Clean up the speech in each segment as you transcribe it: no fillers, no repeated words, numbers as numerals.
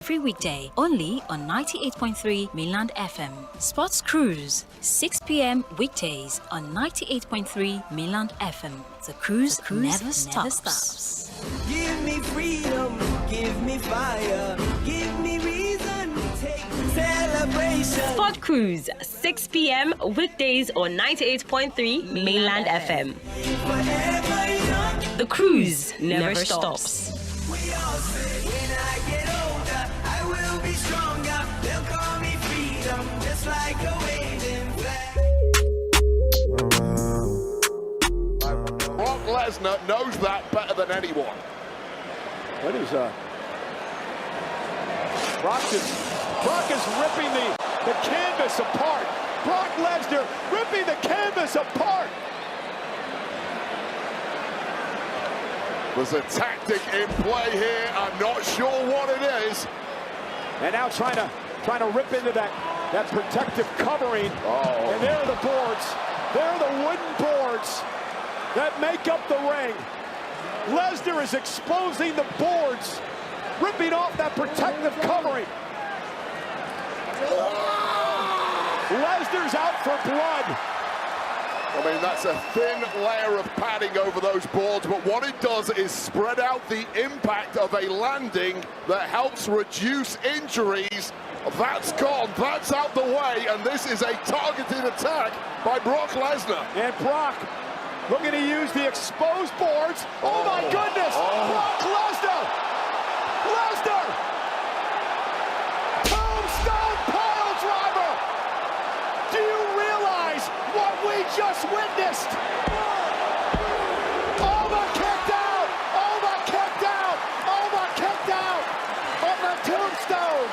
Every weekday, only on 98.3 Mainland FM. Sports Cruise, 6 p.m. weekdays on 98.3 Mainland FM. The cruise never stops. Give me freedom, give me fire, give me reason, take celebration. Sport Cruise, 6 p.m. weekdays on 98.3 Mainland FM. The cruise never stops. We all say when I get older, I will be stronger. They'll call me freedom, just like a waving flag. Brock Lesnar knows that better than anyone. What is Brock is ripping the canvas apart. Brock Lesnar ripping the canvas apart. There's a tactic in play here. I'm not sure what it is. And now trying to rip into that protective covering. Oh. And there are the boards. There are the wooden boards that make up the ring. Lesnar is exposing the boards, ripping off that protective covering. Lesnar's out for blood. I mean, that's a thin layer of padding over those boards, but what it does is spread out the impact of a landing that helps reduce injuries. That's gone, that's out the way, and this is a targeted attack by Brock Lesnar. And Brock looking to use the exposed boards. Oh my goodness! Brock Lesnar! Lesnar! Tombstone pile driver! Do you realize what we just witnessed? Alma kicked out! Alma kicked out! Alma kicked out! On the tombstone!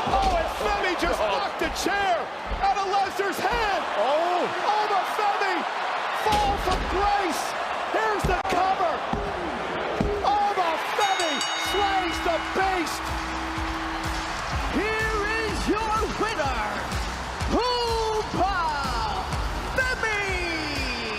Oh, and Femi just knocked the chair out of Lesnar's hand. Oh, Femi fall from grace. Here's the cover. Femi slays the beast. Here is your winner, Femi.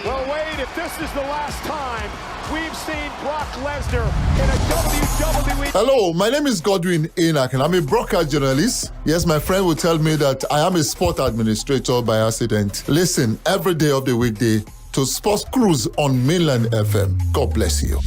Well, Wade, if this is the last time we've seen Brock Lesnar in a WWE. Hello, my name is Godwin Enoch, and I'm a broadcast journalist. Yes, my friend will tell me that I am a sport administrator by accident. Listen every day of the weekday to Sports Cruise on Mainland FM. God bless you.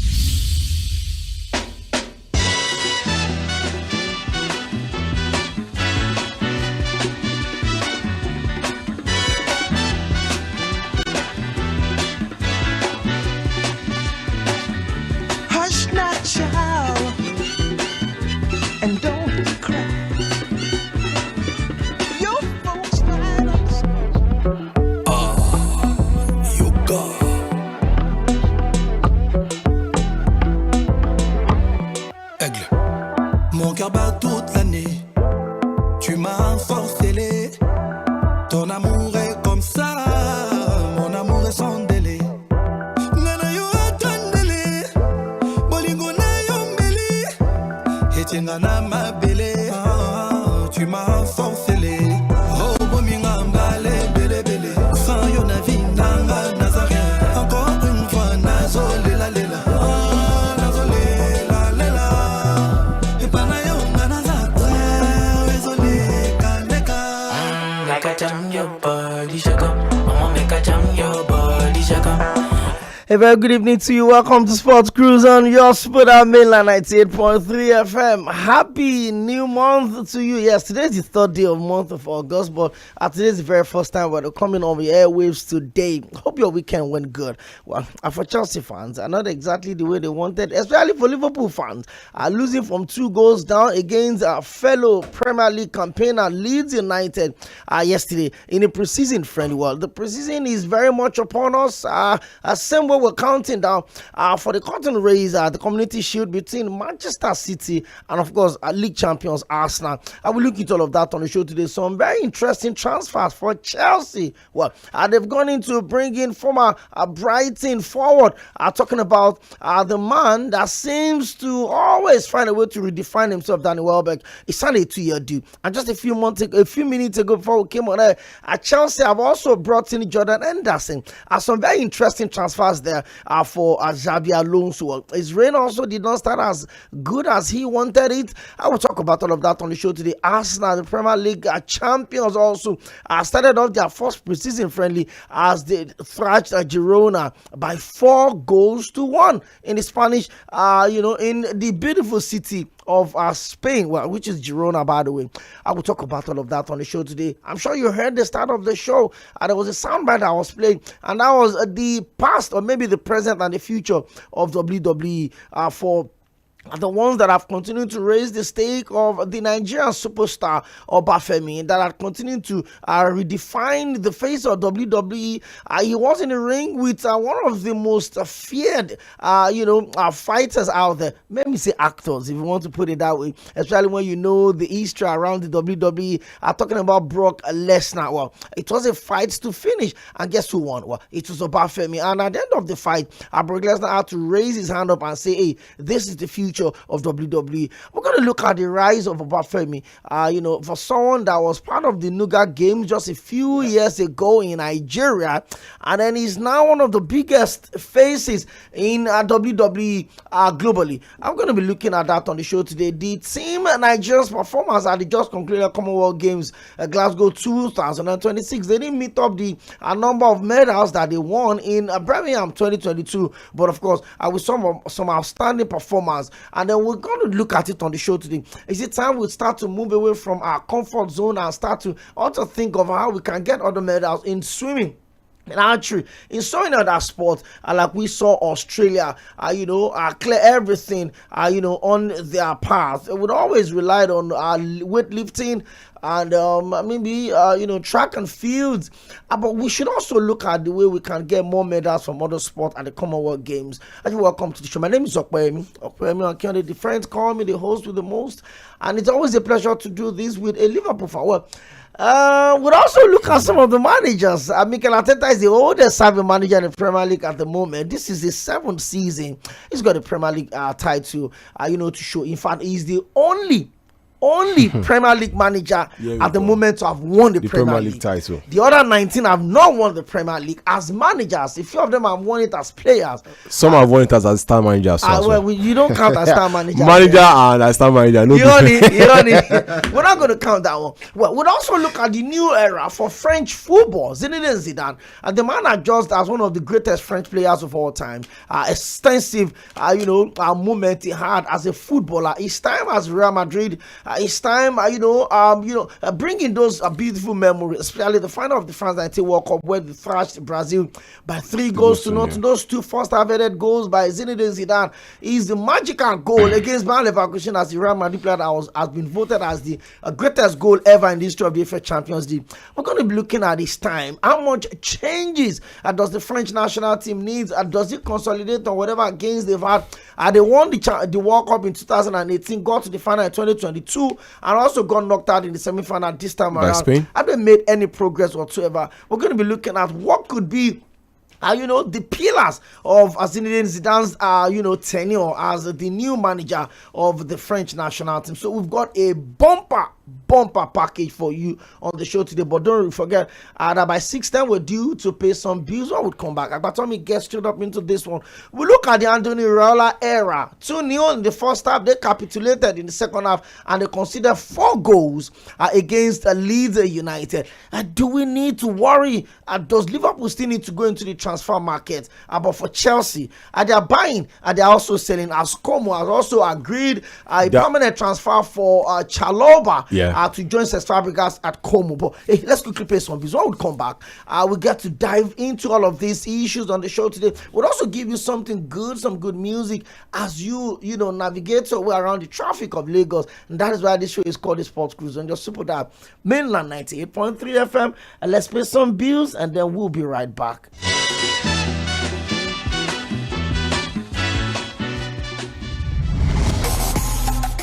Mon cœur bat toute l'année. Tu m'as ensorcelé. Ton amour est comme ça. Mon amour est sans délai. Nana yo attendele. Bolingo na yo mbeli. Etiengana ma belle. Tu m'as ensorcelé. Oh bominga mbale bele bele. Sans yo na vindanga nazarien. Encore une fois nazole la lela. A very good evening to you. Welcome to Sports Cruise on your Sport Mainland 98.3 FM. Happy new month to you. Yes, today is the third day of the month of August, but today is the very first time we're coming on the airwaves today. Hope your weekend went good. Well, for Chelsea fans, not exactly the way they wanted, especially for Liverpool fans, losing from 2 goals down against fellow Premier League campaigner Leeds United yesterday in a preseason friendly. Well, the preseason is very much upon us. Same way we're counting down for the curtain raise, the Community Shield between Manchester City and, of course, league champions Arsenal. I will look at all of that on the show today. Some very interesting transfers for Chelsea. Well, they've gone into bringing former Brighton forward. Talking about the man that seems to always find a way to redefine himself, Danny Welbeck. He signed a 2-year deal. And just a few minutes ago before we came on air, Chelsea have also brought in Jordan Henderson. Some very interesting transfers there. there for Xabi Alonso. His reign also did not start as good as he wanted it. I will talk about all of that on the show today. Arsenal, the Premier League champions, also started off their first preseason friendly as they thrashed Girona by 4-1 in the Spanish, in the beautiful city of Spain, which is Girona, by the way. I will talk about all of that on the show today. I'm sure you heard the start of the show. There was a soundbite I was playing, and that was the past, or maybe the present and the future of WWE for the ones that have continued to raise the stake of the Nigerian superstar Obafemi, that have continued to redefine the face of WWE. He was in the ring with one of the most feared, fighters out there. Let me say actors, if you want to put it that way, especially when you know the history around the WWE. I'm talking about Brock Lesnar. Well, it was a fight to finish, and guess who won? Well, it was Obafemi. And at the end of the fight, Brock Lesnar had to raise his hand up and say, hey, this is the future of WWE. We're going to look at the rise of Obafemi, for someone that was part of the Nuga Games just a few years ago in Nigeria, and then he's now one of the biggest faces in WWE globally. I'm going to be looking at that on the show today. The team Nigeria's performance at the just concluded Commonwealth Games Glasgow 2026, they didn't meet up the number of medals that they won in Birmingham 2022, but of course with some outstanding performance. And then we're going to look at it on the show today. Is it time we start to move away from our comfort zone and start to also think of how we can get other medals in swimming, in archery, in so many other sports, like we saw Australia, clear everything, on their path. It would always relied on weightlifting and maybe track and fields, but we should also look at the way we can get more medals from other sports at the Commonwealth Games. As you welcome to the show, my name is Tᴏɪᴛᴛᴇʀ. The friends call me the host with the most, and it's always a pleasure to do this with a Liverpool fan. Well, we'll also look at some of the managers. Mikel Arteta is the oldest serving manager in the Premier League at the moment. This is his 7th season. He's got a Premier League title, to show. In fact, he's the only Premier League manager at the moment to have won the Premier League title. The other 19 have not won the Premier League as managers. A few of them have won it as players. Some have won it as star managers. You don't count as star manager. And as star manager. No, you don't need. We're not going to count that one. Well, we'll also look at the new era for French football. Zinedine Zidane, and the man adjusted as one of the greatest French players of all time. Extensive, moment he had as a footballer. His time as Real Madrid. It's time, bringing those beautiful memories, especially the final of the France 19 World Cup where they thrashed Brazil by 3-0. Those two first-ever goals by Zinedine Zidane is the magical goal against Bayer Leverkusen as the Real Madrid player that has been voted as the greatest goal ever in the history of the FA Champions League. We're going to be looking at this time. How much changes does the French national team need? Does it consolidate on whatever gains they've had? They won the World Cup in 2018, got to the final in 2022, and also got knocked out in the semi-final this time around. Spain? Haven't made any progress whatsoever. We're going to be looking at what could be the pillars of Zinedine Zidane's, tenure as the new manager of the French national team. So we've got a bumper package for you on the show today, but don't forget that by 6:10 we're due to pay some bills. I would come back. Agbatomi gets straight up into this one. We look at the Anthony Raiola era. 2-0 in the first half. They capitulated in the second half, and they considered 4 goals against Leeds United. Do we need to worry? Does Liverpool still need to go into the transfer market? But for Chelsea, they are buying, they're also selling. As Como has also agreed a permanent transfer for Chalobah to join Cesc Fabregas at Como. But hey, let's quickly pay some bills. When we come back, we get to dive into all of these issues on the show today. We'll also give you something good, some good music as you navigate your way around the traffic of Lagos. And that is why this show is called the Sports Cruise on your Super Dad Mainland 98.3 FM. And let's pay some bills, and then we'll be right back.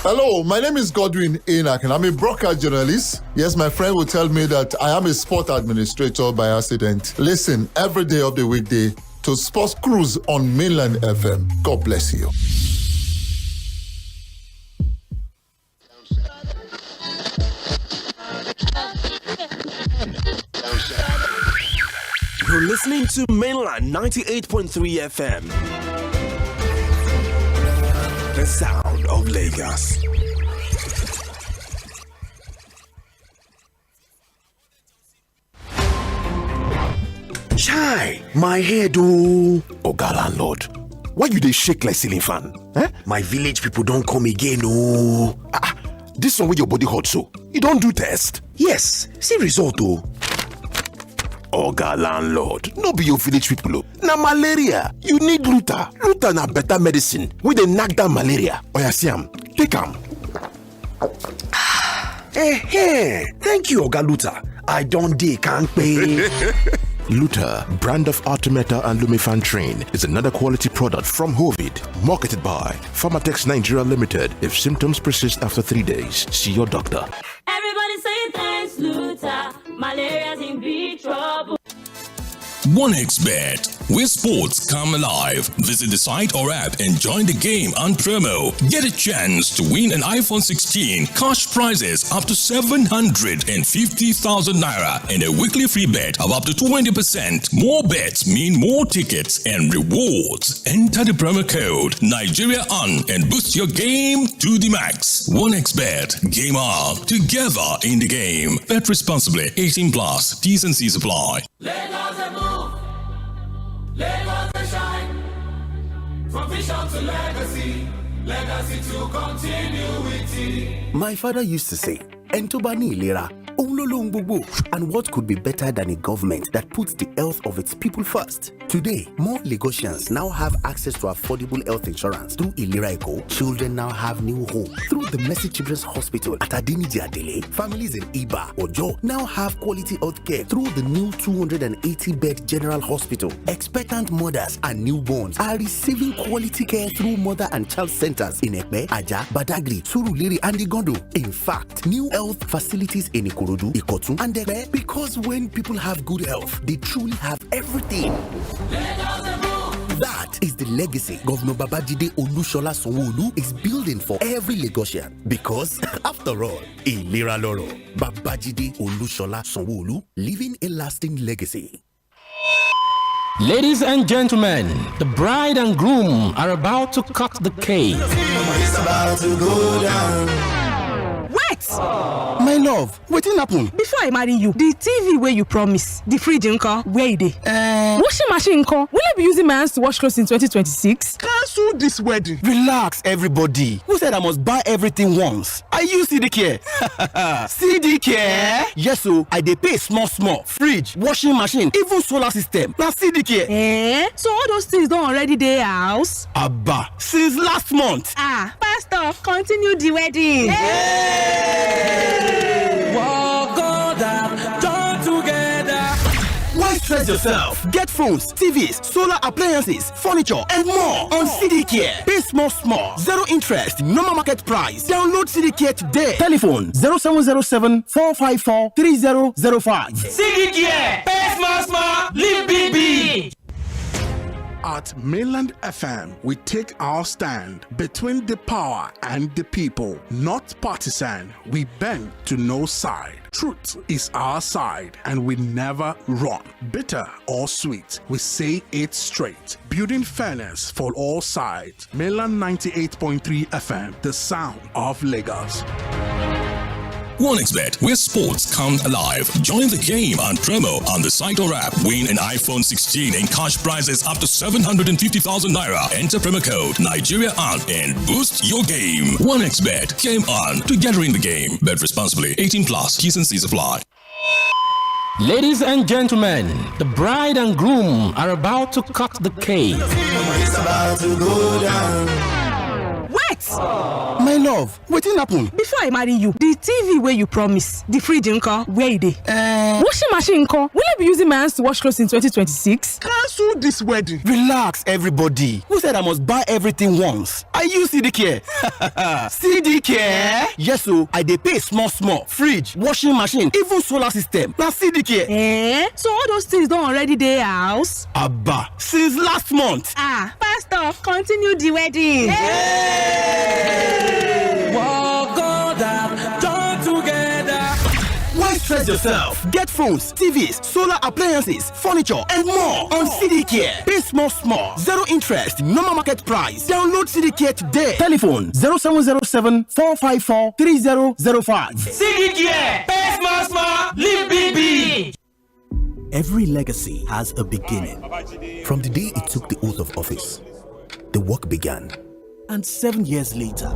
Hello, my name is Godwin Enoch, and I'm a broadcast journalist. Yes, my friend will tell me that I am a sport administrator by accident. Listen every day of the weekday to Sports Cruise on Mainland FM. God bless you. You're listening to Mainland 98.3 FM. The sound of Lagos. Chai, my head oh. Oga landlord, why you dey shake like ceiling fan? Eh? My village people don't come again oh. This one with your body hot so, you don't do test? Yes, see result oh. Oga landlord, no be your village people oh. Na malaria, you need Luta. Luta na better medicine wey dey knack down malaria. Oya see am, take am. Thank you Oga Luta. I don't dey kampe. Luta, brand of Artemata and Lumefantrine, is another quality product from Hovid, marketed by Pharmatex Nigeria Limited. If symptoms persist after 3 days, see your doctor. Everybody say thanks, Luta. Malaria's in big trouble. 1xBet, where sports come alive. Visit the site or app and join the game and promo. Get a chance to win an iPhone 16, cash prizes up to 750,000 naira, and a weekly free bet of up to 20%. More bets mean more tickets and rewards. Enter the promo code Nigeria on and boost your game to the max. 1xBet, game on, together in the game. Bet responsibly. 18 plus. T's and C's apply. Lagos they shine, from vision to legacy, legacy to continuity. My father used to say, Entobani Ilera, Onlolong Bubu. And what could be better than a government that puts the health of its people first? Today, more Lagosians now have access to affordable health insurance through Ilera Eco. Children now have new hope through the Mercy Children's Hospital at Adiniji Adele. Families in Iba, Ojo now have quality health care through the new 280-bed General Hospital. Expectant mothers and newborns are receiving quality care through mother and child centers in Ekpe, Aja, Badagry, Surulere, and Igondo. In fact, new health facilities in Ikorodu, Ikotun, and Ekpe, because when people have good health, they truly have everything. That is the legacy Governor Babajide Olusola Sanwo-Olu is building for every Lagosian. Because, after all, Ilera Loro, Babajide Olusola Sanwo-Olu, leaving a lasting legacy. Ladies and gentlemen, the bride and groom are about to cut the cake. It's about to go down. Wait! My love, wetin happen? Before I marry you, the TV where you promise, the fridge nko, where it is? Washing machine nko, will I be using my hands to wash clothes in 2026? Cancel this wedding. Relax, everybody. Who said I must buy everything once? I use CDK. CDK? Yes, so I dey pay small. Fridge, washing machine, even solar system. Now CDK. So all those things don't already dey house? Abba, since last month. Pastor, continue the wedding. Walk on down, join together. Why stress yourself? Get phones, TVs, solar appliances, furniture, and more on CDK. Pay small. Zero interest, normal market price. Download CDK today. Telephone 0707 454 3005. CDK, pay small, live big. At Mainland FM, we take our stand between the power and the people. Not partisan, we bend to no side. Truth is our side, and we never run. Bitter or sweet, we say it straight. Building fairness for all sides. Mainland 98.3 FM, the sound of Lagos. 1xBet, where sports come alive. Join the game and promo on the site or app. Win an iPhone 16 and cash prizes up to 750,000 naira. Enter promo code Nigeria on and boost your game. 1xBet, game on, together in the game. Bet responsibly. 18 plus. T's and C's apply. Ladies and gentlemen, the bride and groom are about to cut the cake. It's about to go down. Wait! My love, wetin happen? Before I marry you, the TV where you promise, the fridge nko, where it is? Washing machine nko, will I be using my hands to wash clothes in 2026? Cancel this wedding. Relax, everybody. Who said I must buy everything once? I use CDK. CDK? Yes, so I dey pay small. Fridge, washing machine, even solar system. Now CDK. So all those things don't already dey house? Abba, since last month. Pastor, continue the wedding. Walk on down, join together. Why stress yourself. Get phones, TVs, solar appliances, furniture, and more on CDCare. Pay small, zero interest, normal market price. Download CDCare today. Telephone 0707 454 3005. CDCare. Pay small, live big. Every legacy has a beginning. From the day it took the oath of office, the work began. And 7 years later,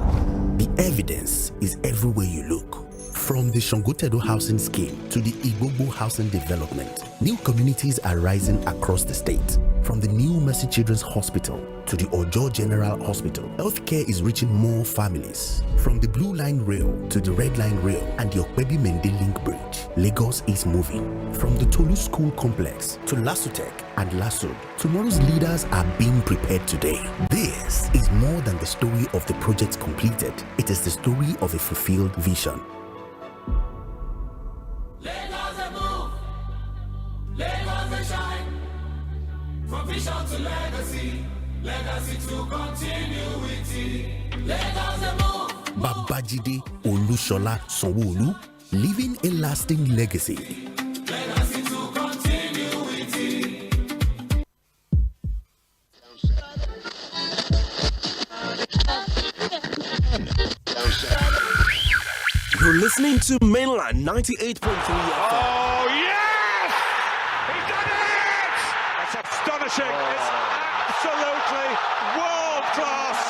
the evidence is everywhere you look. From the Sᴘᴏʀᴛ housing scheme to the Igbobo housing development, new communities are rising across the state. From the new Mercy Children's Hospital to the Ojo General Hospital, healthcare is reaching more families. From the Blue Line Rail to the Red Line Rail and the Okpebi Mende Link Bridge, Lagos is moving. From the Tolu School Complex to Lasutech and Lasud, tomorrow's leaders are being prepared today. This is more than the story of the projects completed. It is the story of a fulfilled vision. Lagos they move, Lagos they shine. From vision to legacy, legacy to continuity. Lagos they move. Babajide Olusola Sanwo-Olu, leaving a lasting legacy. Legacy to continuity. You're listening to Mainland 98.3 FM. Oh, yes! He done it! That's astonishing. It's absolutely world class.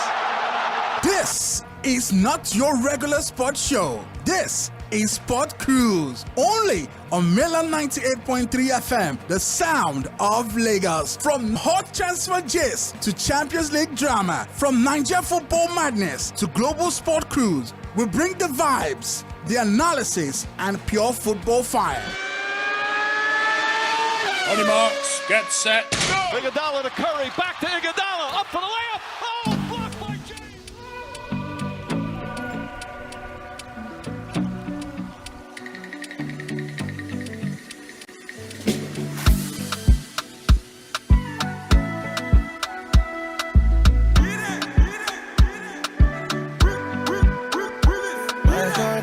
This is not your regular sports show. This is Sport Cruise, only on Mainland 98.3 FM, the sound of Lagos. From hot transfer gist to Champions League drama, from Nigeria football madness to global sport cruise, we bring the vibes, the analysis, and pure football fire. On your marks, get set, go! Iguodala to Curry, back to Iguodala, up for the layup. Oh, blocked by James.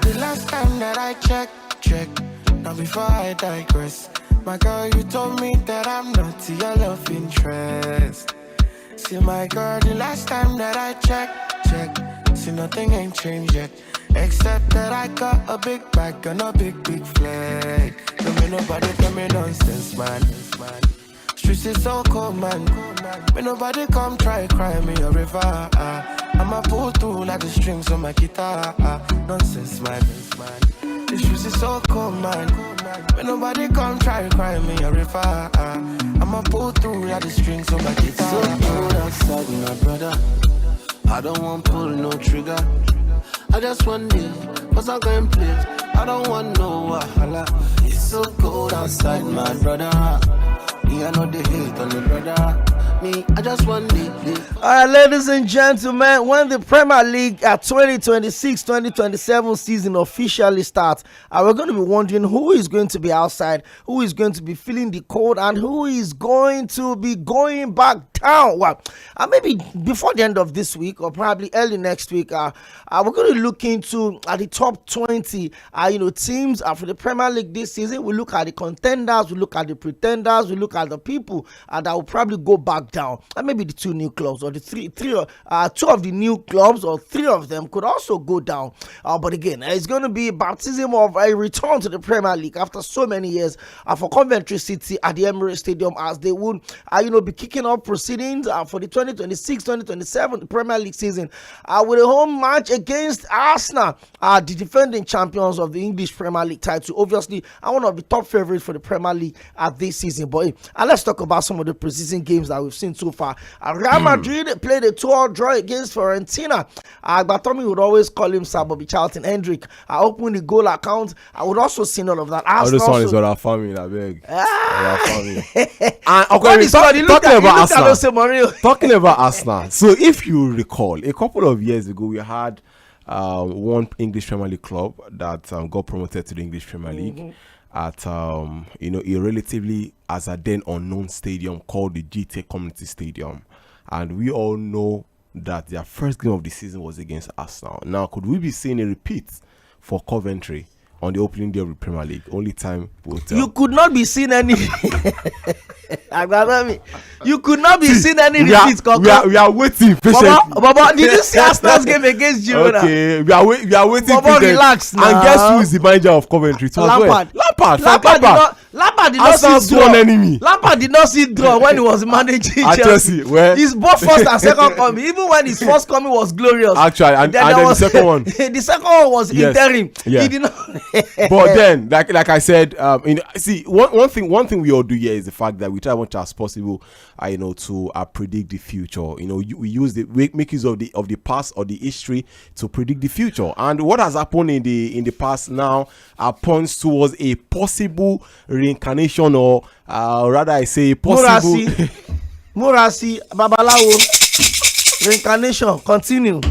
The last time that I check, now before I digress, my girl, you told me that I'm not your love interest. See, my girl, the last time that I check, see, nothing ain't changed yet, except that I got a big bag and a big flag. Don't make nobody tell me nonsense, man. Streets is so cold, man. May nobody come try cry me a river. I'ma pull through like the strings on my guitar. Nonsense, man. The streets is so cold, man. May nobody come try cry me a river. I'ma pull through like the strings on my guitar. So cold outside, my brother. I don't want pull no trigger. I just want it, cause I'm going play. I don't want no wahala. It's so cold outside, my brother. Me, I know the hate on the brother. Me, I just want it. Alright, ladies and gentlemen, when the Premier League 2026-2027 season officially starts, we're going to be wondering who is going to be outside, who is going to be feeling the cold, and who is going to be going back down. Well, maybe before the end of this week or probably early next week, we're going to look into the top 20 teams for the Premier League this season. We look at the contenders, we look at the pretenders, we look at the people that will probably go back down, and maybe the two new clubs or the two of the new clubs or three of them could also go down. But again, it's going to be a baptism of a return to the Premier League after so many years for Coventry City at the Emirates Stadium, as they would be kicking off proceedings for the 2026-2027 Premier League season with a home match against Arsenal, the defending champions of the English Premier League title. Obviously, one of the top favorites for the Premier League this season. But let's talk about some of the preseason games that we've seen so far. Real Madrid played a 2-2 draw against Fiorentina. Batomi would always call him Sir Bobby Charlton. Hendrick opened the goal account. I would also see all of that. All this one is what I found me, I beg. Talking about Arsenal. So if you recall, a couple of years ago, we had one English Premier League club that got promoted to the English Premier League at a relatively as a then unknown stadium called the GT Community Stadium, and we all know that their first game of the season was against Arsenal. Now, could we be seeing a repeat for Coventry on the opening day of the Premier League. Only time will tell. You could not be seen any. You could not be seen any receipts. We are waiting patiently. Baba, did you see Arsenal's game against Girona? Okay, we are waiting Baba, relax now. And guess who is the manager of Coventry? Lampard. Lampard did not see draw. Lampard did not see draw when he was managing Chelsea. His both first and second coming. Even when his first coming was glorious. Actually, and then the second one. The second one was interim. Yeah. He did not. But then, like I said, see, one thing we all do here is the fact that we try as much as possible, to predict the future. We make use of the past or the history to predict the future. And what has happened in the past now points towards a possible reincarnation, or rather, I say possible. Murasi, Babalawo, reincarnation. Continue.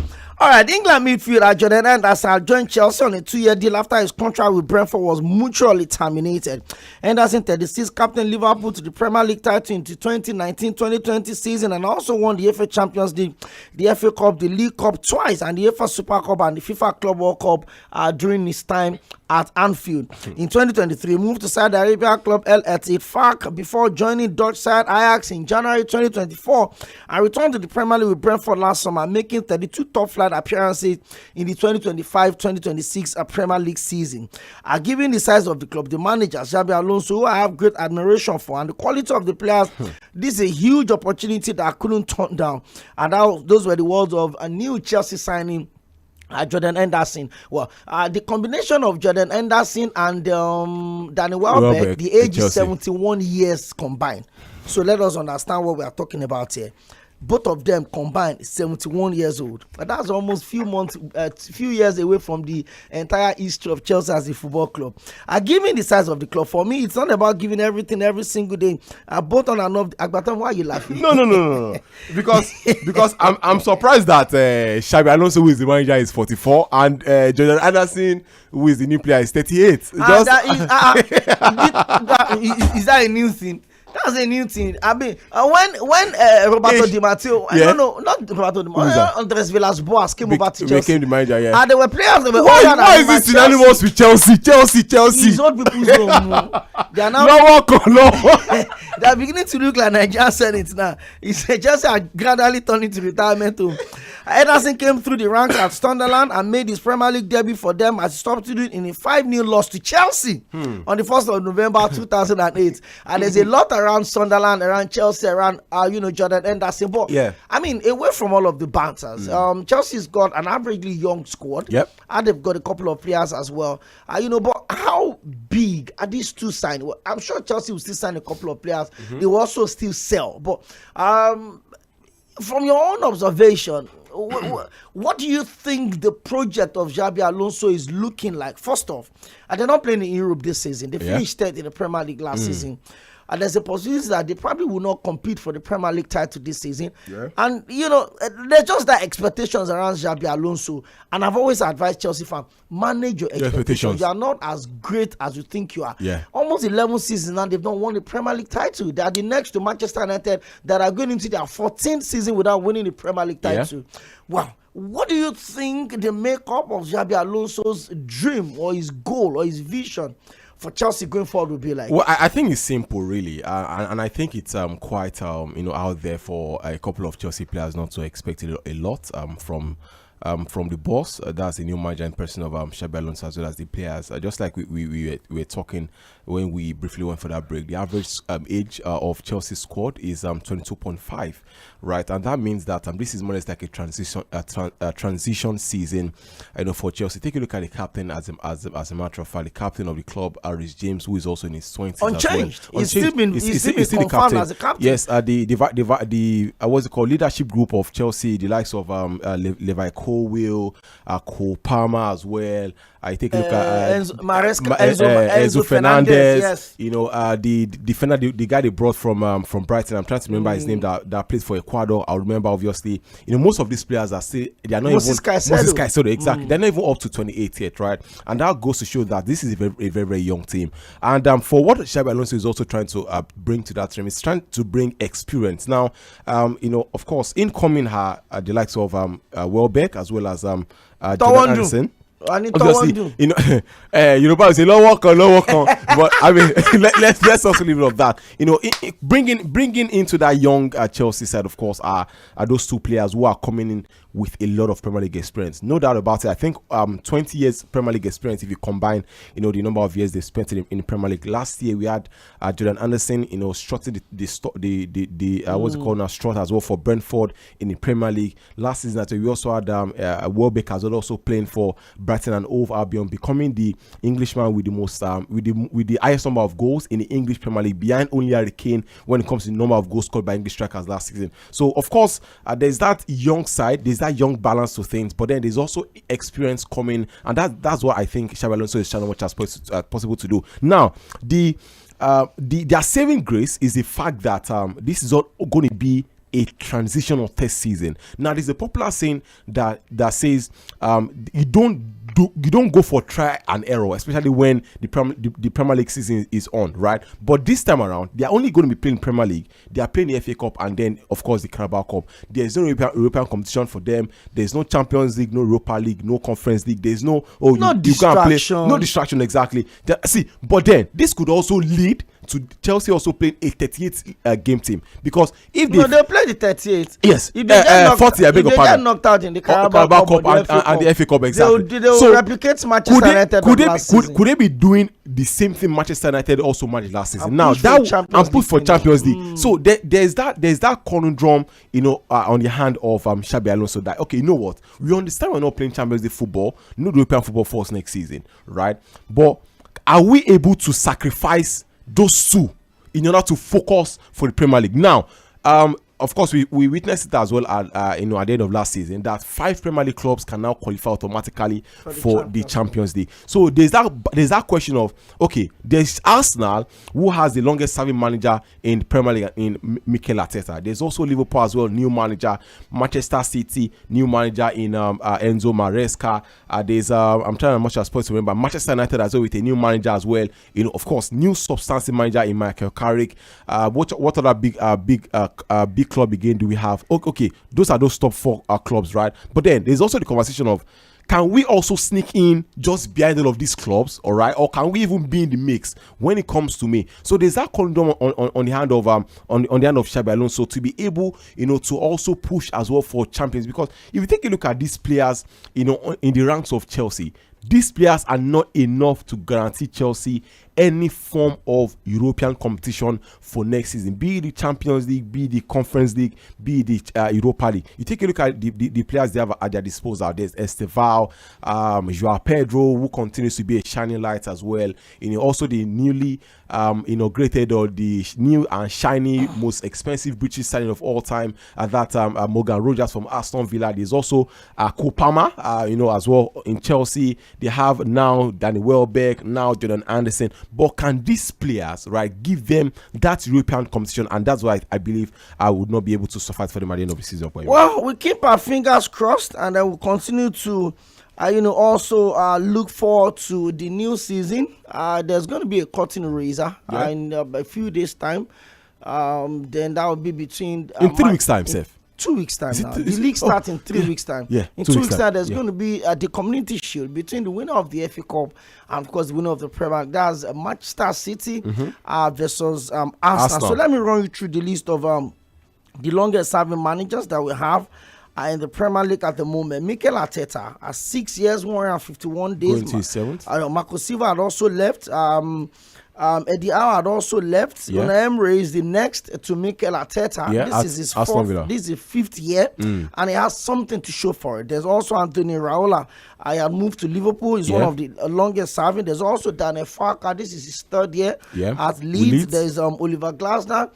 All right, England midfielder Jordan Henderson joined Chelsea on a 2-year deal after his contract with Brentford was mutually terminated. Henderson, 36, captained Liverpool to the Premier League title in the 2019-2020 season and also won the FA Champions League, the FA Cup, the League Cup twice, and the FA Super Cup and the FIFA Club World Cup during his time at Anfield. In 2023, he moved to Saudi Arabia club Al Ettifaq before joining Dutch side Ajax in January 2024 and returned to the Premier League with Brentford last summer, making 32 top flight appearances in the 2025-2026 Premier League season. Given the size of the club, the manager Xabi Alonso, who I have great admiration for, and the quality of the players, this is a huge opportunity that I couldn't turn down. And those were the words of a new Chelsea signing, Jordan Henderson. Well, the combination of Jordan Henderson and Danny Welbeck, the age is 71 years combined. So let us understand what we are talking about here. Both of them combined 71 years old. But that's almost few years away from the entire history of Chelsea as a football club. Given the size of the club, for me, it's not about giving everything every single day. Both on and off. Agbatam, why are you laughing? No. because I'm surprised that Xabi Alonso, who is the manager, is 44, and Jordan Henderson, who is the new player, is 38. Is that a new thing? That's a new thing. I mean, when Roberto Di Matteo, I don't know, not Roberto Di Matteo, Andres Villas-Boas came over to Chelsea. Became the manager, yeah. And there were players that were why is this synonymous with Chelsea? These old people don't know. They are now they are beginning to look like Nigerian Senate now. It's Chelsea are gradually turning to retirement home. Henderson came through the ranks at Sunderland and made his Premier League debut for them as he substitute in a 5-0 loss to Chelsea on the 1st of November 2008. And there's a lot around Sunderland, around Chelsea, around Jordan Henderson. But I mean, away from all of the banters, Chelsea's got an averagely young squad. Yep. And they've got a couple of players as well. But how big are these two signing? Well, I'm sure Chelsea will still sign a couple of players. They will also still sell. But from your own observation, what do you think the project of Xabi Alonso is looking like? First off, they're not playing in Europe this season. They finished third in the Premier League last season. And there's a possibility that they probably will not compete for the Premier League title this season. Yeah. And, there's just that expectations around Xabi Alonso. And I've always advised Chelsea fans, manage your expectations. You are not as great as you think you are. Yeah. Almost 11 seasons now, they've not won the Premier League title. They are the next to Manchester United that are going into their 14th season without winning the Premier League title. Yeah. Wow. What do you think the makeup of Xabi Alonso's dream or his goal or his vision for Chelsea going forward will be like? Well, I think it's simple, really, and I think it's quite out there for a couple of Chelsea players not to expect a lot from the boss. That's the new manager in person of Xabi Alonso, as well as the players. Just like we were talking when we briefly went for that break, the average age of Chelsea's squad is 22.5, right? And that means that this is more or less like a transition season, for Chelsea. Take a look at the captain. As a matter of fact, the captain of the club, Reece James, who is also in his 20s, unchanged. As well. He's still been confirmed as a captain. Yes, the what's it called, leadership group of Chelsea, the likes of Levi Colwill, Cole Palmer as well. I take a look at Enzo Fernandez. Yes. The defender, the guy they brought from Brighton. I'm trying to remember his name. That plays for Ecuador. I'll remember, obviously. Most of these players are still, they are not Moses Caicedo, exactly. They're not even up to 28 yet, right? And that goes to show that this is a very, very young team. And for what Xabi Alonso is also trying to bring to that team, is trying to bring experience. Now, of course, incoming the likes of Welbeck as well as Jordan Henderson. obviously, Yoruba will say low work on. But I mean, let's also leave it of that. Bringing into that young Chelsea side, of course, are those two players who are coming in with a lot of Premier League experience. No doubt about it. I think 20 years Premier League experience, if you combine, the number of years they spent in the Premier League. Last year we had Jordan Anderson, strutting the what's it called now, strut as well for Brentford in the Premier League. Last season, we also had Welbeck as well, also playing for Brighton and Hove Albion, becoming the Englishman with the most with the highest number of goals in the English Premier League, behind only Harry Kane when it comes to the number of goals scored by English strikers last season. So of course, there's that young side, there's that young balance to things, but then there's also experience coming, and that's what I think Xabi Alonso is trying to as possible to do. Now, their saving grace is the fact that this is not going to be a transitional test season. Now, there's a popular saying that says you don't go for try and error, especially when the Premier League season is on, right? But this time around, they are only going to be playing Premier League. They are playing the FA Cup and then, of course, the Carabao Cup. There's no European competition for them. There's no Champions League, no Europa League, no Conference League. There's no distraction. No distraction, exactly. But then this could also lead to Chelsea also playing a 38 game team, because if they play the 38, yes, if they 40, I beg your pardon, get knocked out in the Carabao Cup and the FA Cup, exactly. They will replicate Manchester United last season. Could they be doing the same thing Manchester United also managed last season? Now that push for Champions League. So there's that conundrum, on the hand of Xabi Alonso, that okay, you know what? We understand we're not playing Champions League football, no European football for us next season, right? But are we able to sacrifice those two in order to focus for the Premier League? Now, of course, we witnessed it as well at the end of last season, that 5 Premier League clubs can now qualify automatically for the Champions League. So there's that question of, okay, there's Arsenal, who has the longest serving manager in Premier League, in Mikel Arteta. There's also Liverpool as well, new manager. Manchester City, new manager in Enzo Maresca. There's I'm trying as much as possible to remember Manchester United as well, with a new manager as well. Of course, new substantive manager in Michael Carrick. What other big club again do we have? Okay, those are those top 4 clubs, right? But then there's also the conversation of, can we also sneak in just behind all of these clubs, all right? Or can we even be in the mix when it comes to me? So there's that condom on the hand of on the hand of Xabi Alonso to be able, to also push as well for champions. Because if you take a look at these players, in the ranks of Chelsea, these players are not enough to guarantee Chelsea any form of European competition for next season, be it the Champions League, be it the Conference League, be it the Europa League. You take a look at the players they have at their disposal. There's Estevao, Joao Pedro, who continues to be a shining light as well. Also the newly inaugurated, or the new and shiny, most expensive British signing of all time, that Morgan Rogers from Aston Villa. There's also Kopama, as well in Chelsea. They have now Danny Welbeck, now Jordan Anderson. But can these players, right, give them that European competition? And that's why I believe I would not be able to suffice for them at the end of the season. Well, we keep our fingers crossed, and then we'll continue to also look forward to the new season. There's going to be a curtain raiser in a few days' time. Then that will be between in 3 weeks' time, Seth. 2 weeks' time now. The league starts in 3 weeks' time. Yeah, in 2 weeks' time, there's going to be the Community Shield between the winner of the FA Cup and, of course, the winner of the Premier League. That's Manchester City versus Arsenal. So let me run you through the list of the longest-serving managers that we have in the Premier League at the moment. Mikel Arteta, 6 years, 151 days. Going to his 7th. Marco Silva had also left. Eddie Howe had also left. Unai Emery is the next to Mikel Arteta. This is his 4th. This is his 5th year, and he has something to show for it. There's also Anthony Raiola. I had moved to Liverpool. He's one of the longest serving. There's also Daniel Farker. This is his 3rd year at Leeds. There's Oliver Glasner.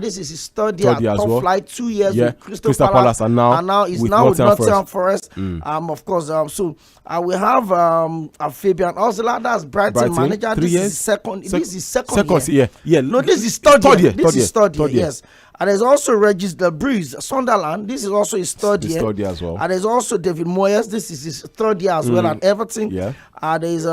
This is his 3rd year at Top Flight. 2 years with Crystal Palace, and now he's with Nottingham Forest. Of course, so we have Fabian Osler. That's Brighton manager. This is his second. This is second year. No, this is third year. This is third year. Yes. And there's also Regis Delbrise, Sunderland. This is also his 3rd year. 3rd year as well. And there's also David Moyes. This is his 3rd year as well at Everton. There's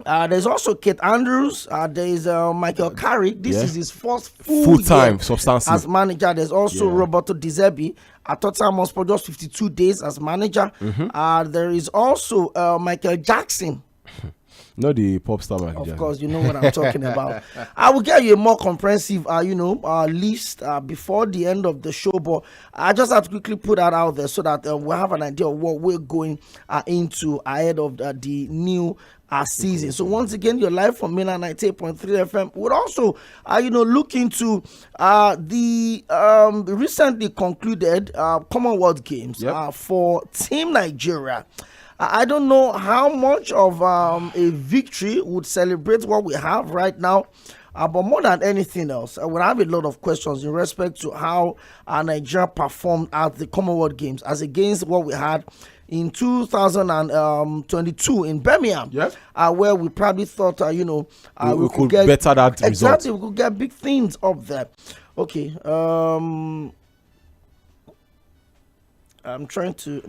There's also Kate Andrews. There is Michael Carrick. This is his first full-time substantive as manager. There's also Roberto De Zerbi. At Tottenham Hotspur, just 52 days as manager. There is also Michael Jackson. Not the pop star manager. Of course, you know what I'm talking about. I will get you a more comprehensive, list before the end of the show. But I just have to quickly put that out there so that we'll have an idea of what we're going into ahead of the new season. So once again, you're live from Milan 98.3 FM. We'll also, look into the recently concluded Commonwealth Games for Team Nigeria. I don't know how much of a victory would celebrate what we have right now, but more than anything else, I would have a lot of questions in respect to how Nigeria performed at the Commonwealth Games as against what we had in 2022 in Birmingham, where we probably thought, we could get better that exactly, result. we could get big things up there. Okay. I'm trying to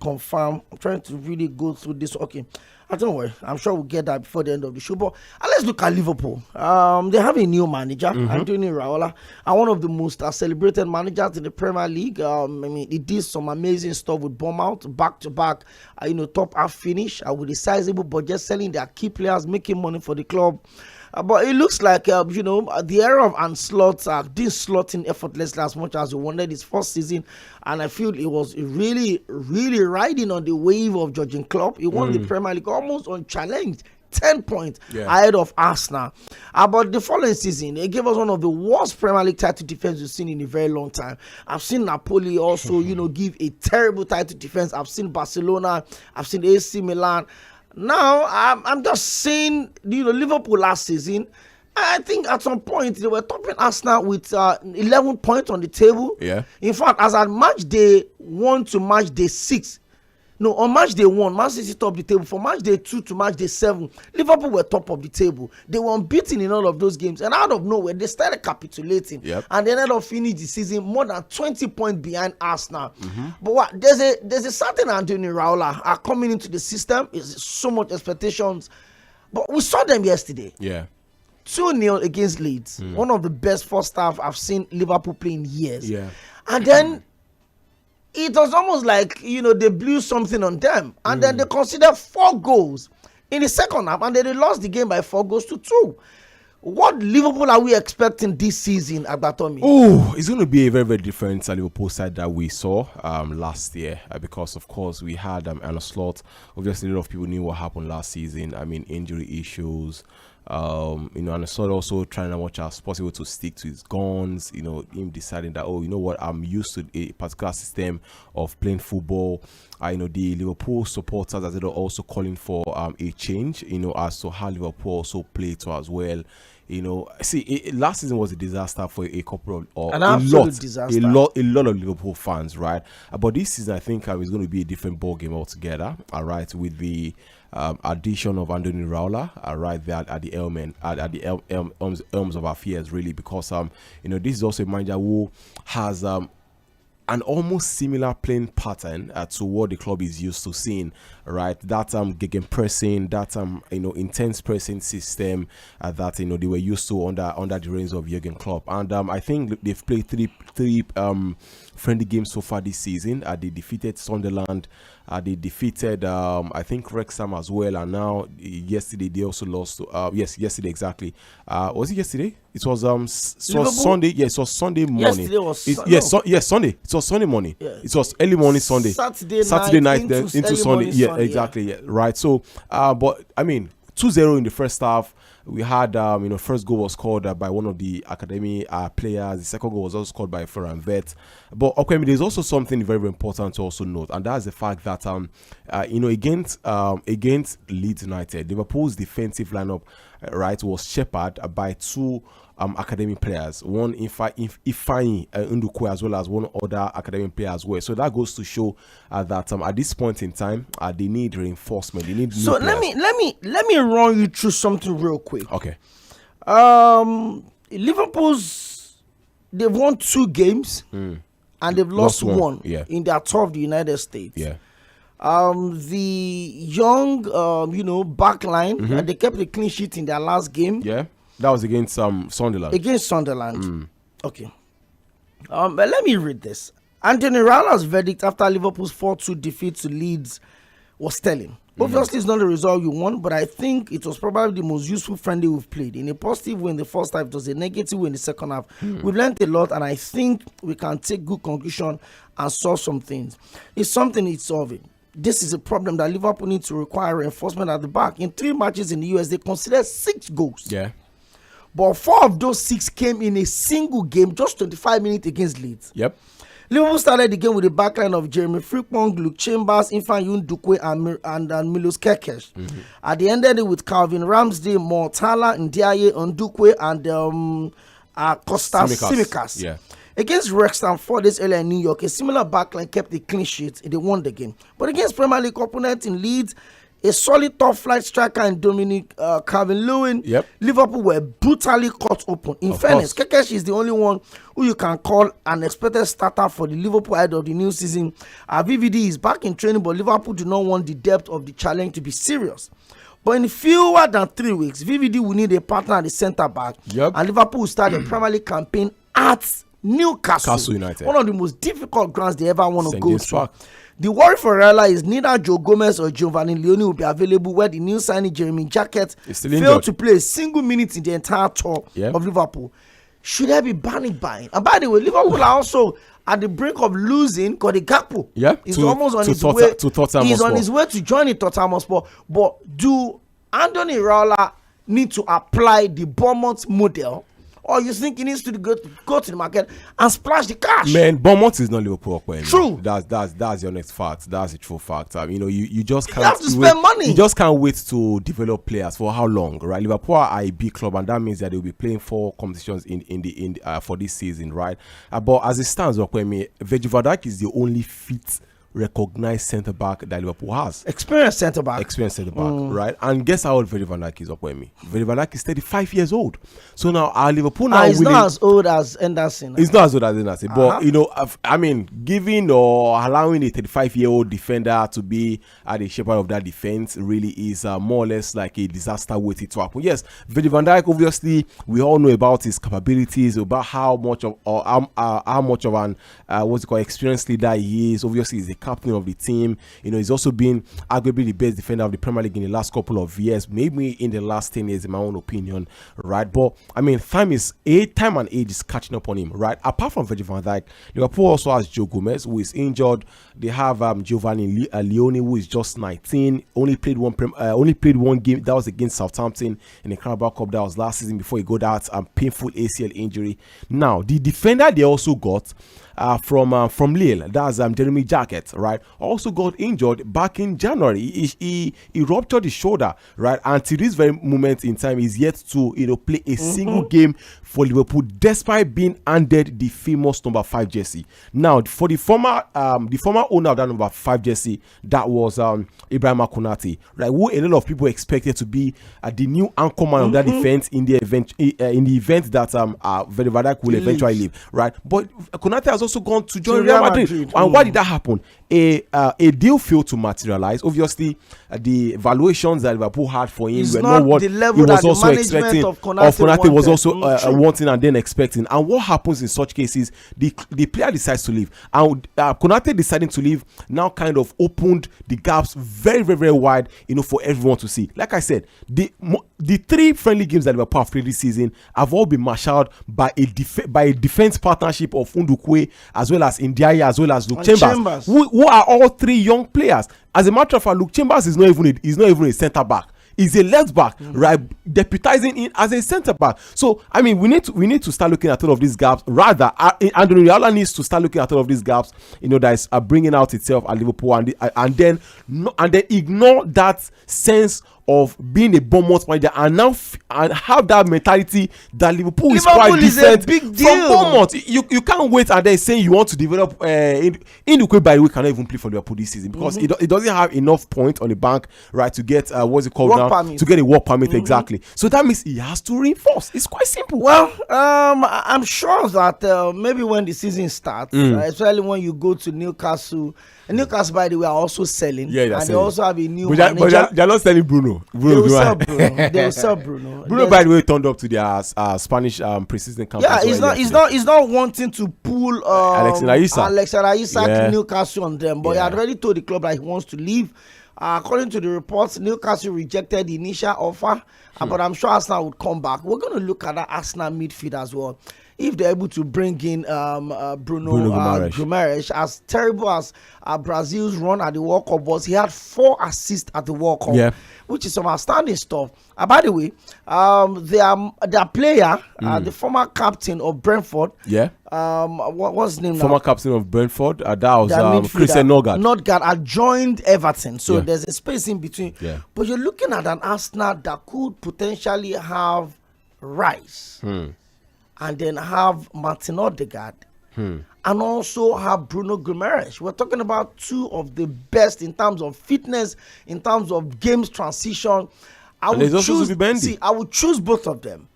confirm. I'm trying to really go through this. Okay, don't worry. I'm sure we'll get that before the end of the show. But let's look at Liverpool. They have a new manager, Andoni Iraola, and one of the most celebrated managers in the Premier League. He did some amazing stuff with Bournemouth, back-to-back, top half finish with a sizable budget, selling their key players, making money for the club. But it looks like, the era of Anslot didn't slot in effortlessly as much as he wanted his first season. And I feel it was really, really riding on the wave of Jurgen Klopp. He won the Premier League almost unchallenged. 10 points ahead of Arsenal. But the following season, it gave us one of the worst Premier League title defense we've seen in a very long time. I've seen Napoli also, give a terrible title defense. I've seen Barcelona. I've seen AC Milan. Now, I'm just saying, Liverpool last season, I think at some point they were topping Arsenal with 11 points on the table. Yeah. In fact, as at match day 1 to match day 6, no, on match day 1, Man City top the table. From match day 2 to match day 7, Liverpool were top of the table. They were unbeaten in all of those games. And out of nowhere, they started capitulating. And they ended up finishing the season more than 20 points behind Arsenal. But what? There's a certain Andoni Iraola coming into the system. Is so much expectations. But we saw them yesterday. 2-0 against Leeds. One of the best first half I've seen Liverpool play in years. And then it was almost like, they blew something on them. And then they considered 4 goals in the second half. And then they lost the game by 4 goals to 2. What Liverpool are we expecting this season, Agbatomi? Oh, it's going to be a very, very different Liverpool side that we saw last year. Because, of course, we had an slot. Obviously, a lot of people knew what happened last season. I mean, injury issues. And sort of also trying as much as possible to stick to his guns, him deciding that, I'm used to a particular system of playing football. The Liverpool supporters as well also calling for a change, as to how Liverpool also play to as well. Last season was a disaster for a couple of a lot of Liverpool fans, right? But this season, I think is going to be a different ball game altogether. All right, with the addition of Andoni Iraola, right there at the elms of affairs, really, because this is also a manager who has an almost similar playing pattern to what the club is used to seeing, right? That gegenpressing, that intense pressing system that they were used to under the reigns of Jurgen Klopp. And I think they've played three friendly games so far this season. They defeated Sunderland. They defeated I think Wrexham as well, and now yesterday they also lost to yesterday exactly. Was it yesterday? It was Sunday. Yeah, it was Sunday morning. Yesterday was Sunday. It was Sunday morning. Yeah. It was early morning Sunday. Saturday night then into Sunday. Yeah, exactly. Yeah, right. So but I mean 2-0 in the first half. We had, first goal was scored by one of the academy players. The second goal was also scored by Ferran Vet. But okay, there's also something very, very important to also note, and that's the fact that, against Leeds United, Liverpool's defensive lineup, right, was shepherded by 2 academy players, one Iirsᴜnᴜ Ndukwe as well as one other academy player as well. So that goes to show that at this point in time, they need reinforcement. They need so let me run you through something real quick. Okay. They've won 2 games and they've lost one in their tour of the United States. Yeah. The young, back line, they kept a clean sheet in their last game. Yeah, that was against Sunderland. Against Sunderland. Okay. But let me read this. Anthony Raola's verdict after Liverpool's 4-2 defeat to Leeds was telling. Obviously, it's not the result you want, but I think it was probably the most useful friendly we've played. In a positive way in the first half, it was a negative way in the second half. We've learned a lot, and I think we can take good conclusion and solve some things. It's something it's solving. This is a problem that Liverpool need to require reinforcement at the back. In 3 matches in the US, they considered 6 goals. Yeah. But 4 of those 6 came in a single game, just 25 minutes against Leeds. Yep. Liverpool started the game with a backline of Jeremy Frimpong, Luke Chambers, Iᴏᴜᴛᴜબ્ᴇ, and Milos Kerkez. At the end of it with Calvin Ramsdale, Mortala, Ndiaye, Ndukwe, and Costa Tsimikas. Yeah. Against Wrexham 4 days earlier in New York, a similar backline kept the clean sheet. They won the game. But against Premier League opponents in Leeds, a solid top flight striker in Dominic Calvert-Lewin, Liverpool were brutally cut open. In fairness, Kerkez is the only one who you can call an expected starter for the Liverpool ahead of the new season. VVD is back in training, but Liverpool do not want the depth of the challenge to be serious. But in fewer than 3 weeks, VVD will need a partner at the centre back, and Liverpool will start a Premier League campaign at Newcastle United, one of the most difficult grounds they ever want to go to. The worry for Raiola is neither Joe Gomez or Giovanni Leone will be available, where the new signing Jeremy Jacket failed to play a single minute in the entire tour of Liverpool. Should there be panic buying? And by the way, Liverpool are also at the brink of losing Cody Gakpo. Yeah, he's almost on his way. He's on his way to join Tottenham Hotspur. But do Anthony Raiola need to apply the Bournemouth model? Or you think he needs to go to the market and splash the cash? Man, Bournemouth is not Liverpool. True. That's your next fact. That's a true fact. You just can't. You have to spend money. You just can't wait to develop players for how long, right? Liverpool are a big club, and that means that they'll be playing 4 competitions for this season, right? But as it stands, Virgil van Dijk is the only fit, recognized centre back that Liverpool has. Experienced centre back, right? And guess how old Virgil van Dijk is, Virgil van Dijk is 35 years old. So now our Liverpool now he's not as old as Henderson. He's not as old as Henderson, but giving or allowing a 35-year-old defender to be at the shepherd of that defense really is more or less like a disaster waiting to happen. Yes, Virgil van Dijk, obviously we all know about his capabilities, about how much of an experienced leader he is. Obviously he's the captain of the team. He's also been arguably the best defender of the Premier League in the last couple of years, maybe in the last 10 years in my own opinion, right? But time and age is catching up on him, right? Apart from Virgil van Dijk, Liverpool also has Joe Gomez, who is injured. They have Giovanni Leone, who is just 19, only played one game, that was against Southampton in the Carabao Cup. That was last season before he got out painful ACL injury. Now the defender they also got from Lille, that's Jeremy Jacket, right, also got injured back in January. He ruptured his shoulder, right, and to this very moment in time he's yet to play a single game for Liverpool, despite being handed the famous number 5 jersey. Now for the former owner of that number 5 jersey, that was Ibrahima Konate, right, who a lot of people expected to be the new anchorman of that defense in the event that Virgil van Dijk will eventually leave, right? But Konate has also gone to join Real Madrid. And why did that happen? A deal failed to materialize. Obviously, the valuations that Liverpool had for him were not what he was also expecting. Konate was also wanting and then expecting. And what happens in such cases? The player decides to leave, and Konate deciding to leave now kind of opened the gaps very, very, very wide, for everyone to see. Like I said, the 3 friendly games that Liverpool have played this season have all been marshaled by a defense partnership of Ndukwe, as well as Ndiaye, as well as Luke Chambers. Who are all 3 young players. As a matter of fact, Luke Chambers is not even a centre back. He's a left back, right, deputizing in as a centre back. So we need to start looking at all of these gaps. Rather, Anthony Raiola needs to start looking at all of these gaps. That is bringing out itself at Liverpool, and then ignore that sense of being a Bournemouth manager and now and have that mentality that Liverpool is quite different from Bournemouth. You can't wait and then say you want to develop Iṅụ̀kwe, by the way, cannot even play for Liverpool this season because it doesn't have enough points on the bank, right, to get what's it called work now permit. to get a work permit. Exactly. So that means he has to reinforce. It's quite simple. Well, I'm sure that maybe when the season starts, especially when you go to Newcastle. And Newcastle, by the way, are also selling. Yeah, and they also have a new manager. But they're not selling Bruno. They will sell Bruno. They will sell Bruno. Bruno, by the way, turned up to their Spanish preseason camp. Yeah, he's not wanting to pull Alexander Isak Newcastle on them, but he had already told the club that he wants to leave. According to the reports, Newcastle rejected the initial offer, but I'm sure Arsenal would come back. We're going to look at that Arsenal midfield as well. If they're able to bring in Bruno Guimaraes, as terrible as Brazil's run at the World Cup was, he had 4 assists at the World Cup, which is some outstanding stuff. By the way, their player, the former captain of Brentford, what's his name former captain of Brentford, that was Christian Nordgaard had joined Everton, so there's a space in between. But you're looking at an Arsenal that could potentially have Rice. And then have Martin Odegaard, and also have Bruno Guimaraes. We're talking about 2 of the best in terms of fitness, in terms of games transition. I would choose both of them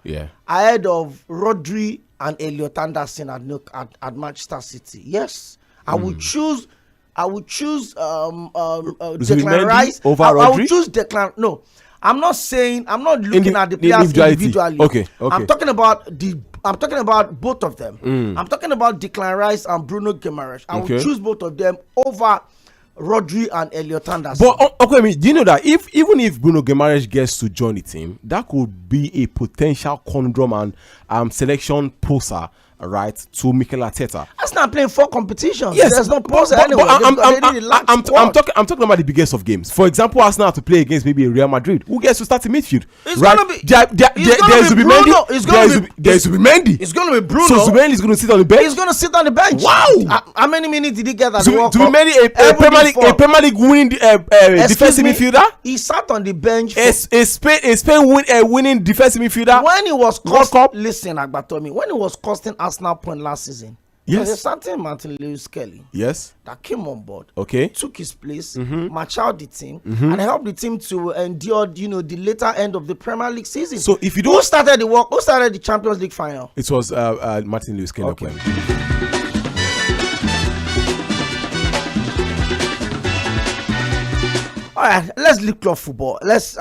ahead of Rodri and Elliot Anderson at Manchester City. Yes, I would choose Declan Rice over Rodri. I would choose Declan. No, I'm not looking at the players individually. Okay. I'm talking about both of them. I'm talking about Declan Rice and Bruno Guimaraes. I would choose both of them over Rodri and Elliot Anderson. But do you know that even if Bruno Guimaraes gets to join the team, that could be a potential conundrum and selection poser, right, to Mikel Arteta. That's not playing 4 competitions. Yes, there's no poser anyway. I'm talking about the biggest of games. For example, Arsenal have to play against maybe Real Madrid. Who gets to start in midfield? It's right? Gonna be, there's to be Mendy. It's going to be Bruno. So Zubimendi is going to sit on the bench. He's going to sit on the bench. Wow! How many minutes did he get at the World Cup? Zubimendi, a Premier League winning defensive midfielder. He sat on the bench. A Spain winning defensive midfielder. When he was Agbatomi, when he was costing Arsenal point last season, there's a certain Martin Lewis Kelly that came on board, took his place, matched out the team, and helped the team to endure, the later end of the Premier League season. So if you don't, who started the Champions League final? It was Martin Lewis Kelly. All right, let's leave club football. Let's,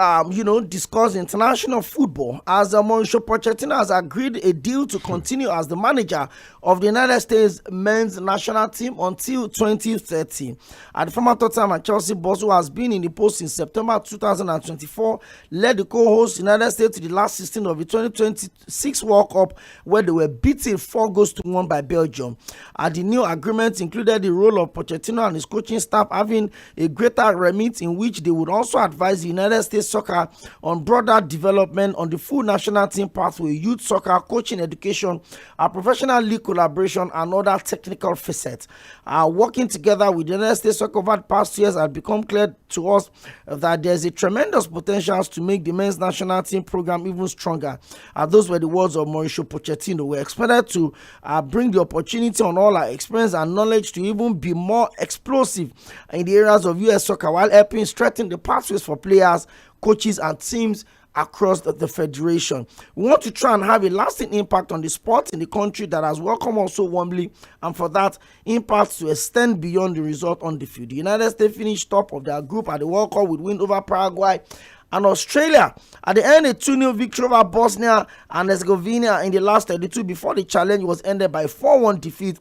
discuss international football. As MᴜssoPochettino has agreed a deal to continue as the manager of the United States men's national team until 2030. The former Tottenham and Chelsea boss, who has been in the post since September 2024, led the co-host United States to the last 16 of the 2026 World Cup, where they were beaten 4-1 by Belgium. The new agreement included the role of Pochettino and his coaching staff having a greater remit in which they would also advise the United States soccer on broader development on the full national team pathway, youth soccer, coaching, education, professional league collaboration, and other technical facets. Working together with the United States soccer over the past years has become clear to us that there's a tremendous potential to make the men's national team program even stronger. Those were the words of Mᴜssò Pochettino. We're expected to bring the opportunity on all our experience and knowledge to even be more explosive in the areas of US soccer while helping strengthen the pathways for players, coaches, and teams across the federation. We want to try and have a lasting impact on the sport in the country that has welcomed us so warmly, and for that impact to extend beyond the result on the field. The United States finished top of their group at the World Cup with win over Paraguay and Australia. At the end, a 2-0 victory over Bosnia and Herzegovina in the last 32 before the challenge was ended by a 4-1 defeat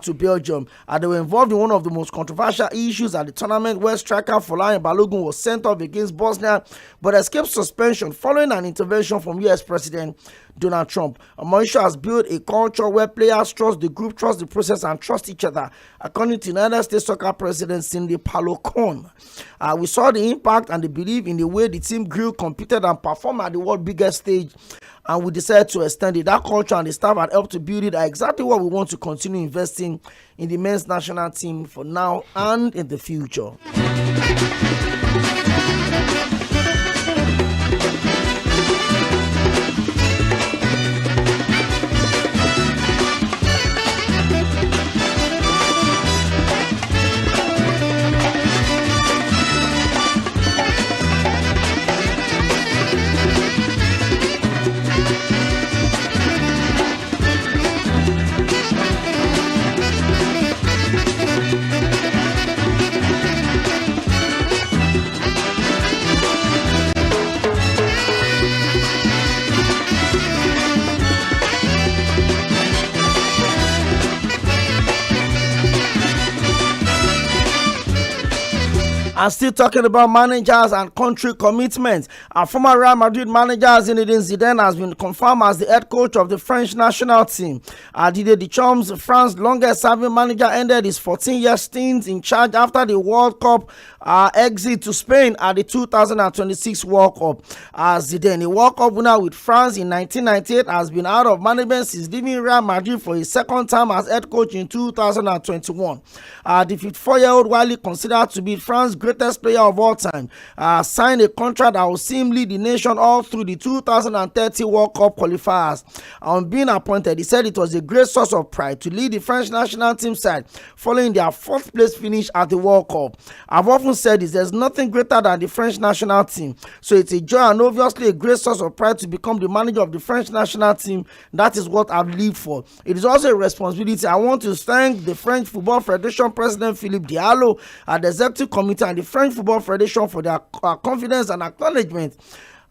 to Belgium. They were involved in one of the most controversial issues at the tournament, where striker Folarin Balogun was sent off against Bosnia but escaped suspension following an intervention from US President Donald Trump. Mᴜssò has built a culture where players trust the group, trust the process, and trust each other, according to United States Soccer President Sᴑᴜᴜ. We saw the impact and the belief in the way the team grew, competed, and performed at the world's biggest stage, and we decided to extend it. That culture and the staff had helped to build it. Are exactly what we want to continue investing in the men's national team for now and in the future. And still talking about managers and country commitments, our former Real Madrid manager Zinedine Zidane has been confirmed as the head coach of the French national team. Didier Deschamps, France's longest-serving manager, ended his 14-year stint in charge after the World Cup exit to Spain at the 2026 World Cup. Zidane, a World Cup winner with France in 1998, has been out of management since leaving Real Madrid for his second time as head coach in 2021. The 54-year-old, widely considered to be France's greatest player of all time, signed a contract that will see him lead the nation all through the 2030 World Cup qualifiers. On being appointed, he said it was a great source of pride to lead the French national team side following their 4th place finish at the World Cup. I've often said this, there's nothing greater than the French national team, so it's a joy and obviously a great source of pride to become the manager of the French national team. That is what I've lived for. It is also a responsibility. I want to thank the French Football Federation President Philippe Diallo, the Executive Committee, and the French Football Federation for their confidence and acknowledgement,